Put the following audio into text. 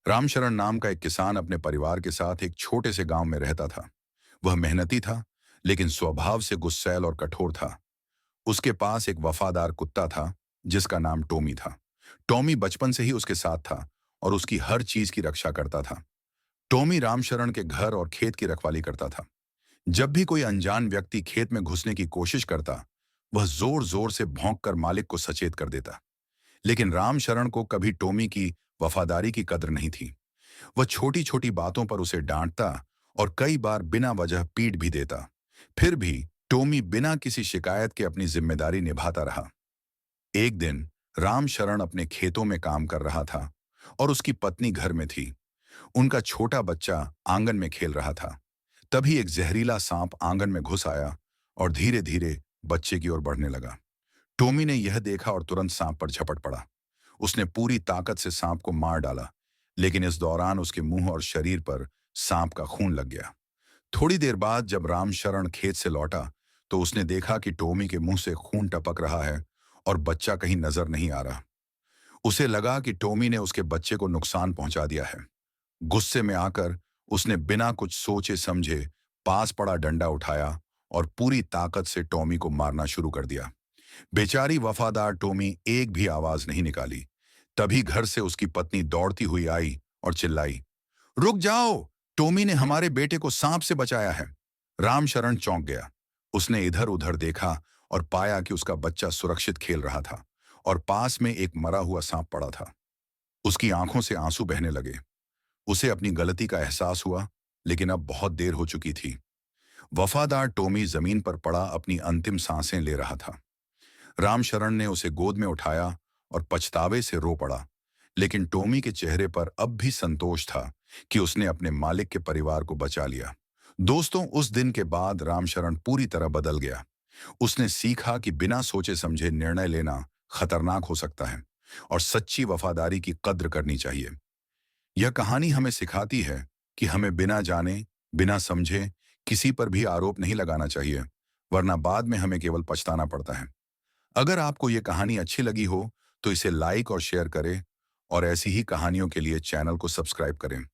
रामशरण नाम का एक किसान अपने परिवार के साथ एक छोटे से गांव में रहता था। वह मेहनती था, लेकिन स्वभाव से गुस्सैल और कठोर था। उसके पास एक वफादार कुत्ता था, जिसका नाम टॉमी था। टॉमी बचपन से ही उसके साथ था और उसकी हर चीज की रक्षा करता था। टॉमी रामशरण के घर और खेत की रखवाली करता था। जब भी कोई अनजान व्यक्ति खेत में घुसने की कोशिश करता, वह जोर जोर से भौंक कर मालिक को सचेत कर देता। लेकिन रामशरण को कभी टॉमी की वफादारी की कद्र नहीं थी। वह छोटी छोटी बातों पर उसे डांटता और कई बार बिना वजह पीट भी देता। फिर भी टॉमी बिना किसी शिकायत के अपनी जिम्मेदारी निभाता रहा। एक दिन रामशरण अपने खेतों में काम कर रहा था और उसकी पत्नी घर में थी। उनका छोटा बच्चा आंगन में खेल रहा था। तभी एक जहरीला सांप आंगन में घुस आया और धीरे धीरे बच्चे की ओर बढ़ने लगा। टॉमी ने यह देखा और तुरंत सांप पर झपट पड़ा। उसने पूरी ताकत से सांप को मार डाला, लेकिन इस दौरान उसके मुंह और शरीर पर सांप का खून लग गया। थोड़ी देर बाद जब रामशरण खेत से लौटा, तो उसने देखा कि टॉमी के मुंह से खून टपक रहा है और बच्चा कहीं नजर नहीं आ रहा। उसे लगा कि टॉमी ने उसके बच्चे को नुकसान पहुंचा दिया है। गुस्से में आकर उसने बिना कुछ सोचे समझे पास पड़ा डंडा उठाया और पूरी ताकत से टॉमी को मारना शुरू कर दिया। बेचारी वफादार टॉमी एक भी आवाज नहीं निकाली। तभी घर से उसकी पत्नी दौड़ती हुई आई और चिल्लाई, रुक जाओ! टॉमी ने हमारे बेटे को सांप से बचाया है। रामशरण चौंक गया। उसने इधर उधर देखा और पाया कि उसका बच्चा सुरक्षित खेल रहा था और पास में एक मरा हुआ सांप पड़ा था। उसकी आंखों से आंसू बहने लगे। उसे अपनी गलती का एहसास हुआ, लेकिन अब बहुत देर हो चुकी थी। वफादार टॉमी जमीन पर पड़ा अपनी अंतिम सांसें ले रहा था। रामशरण ने उसे गोद में उठाया और पछतावे से रो पड़ा। लेकिन टॉमी के चेहरे पर अब भी संतोष था कि उसने अपने मालिक के परिवार को बचा लिया। दोस्तों, उस दिन के बाद रामशरण पूरी तरह बदल गया। उसने सीखा कि बिना सोचे समझे निर्णय लेना खतरनाक हो सकता है और सच्ची वफादारी की कद्र करनी चाहिए। यह कहानी हमें सिखाती है कि हमें बिना जाने, बिना समझे किसी पर भी आरोप नहीं लगाना चाहिए, वरना बाद में हमें केवल पछताना पड़ता है। अगर आपको ये कहानी अच्छी लगी हो, तो इसे लाइक और शेयर करें और ऐसी ही कहानियों के लिए चैनल को सब्सक्राइब करें।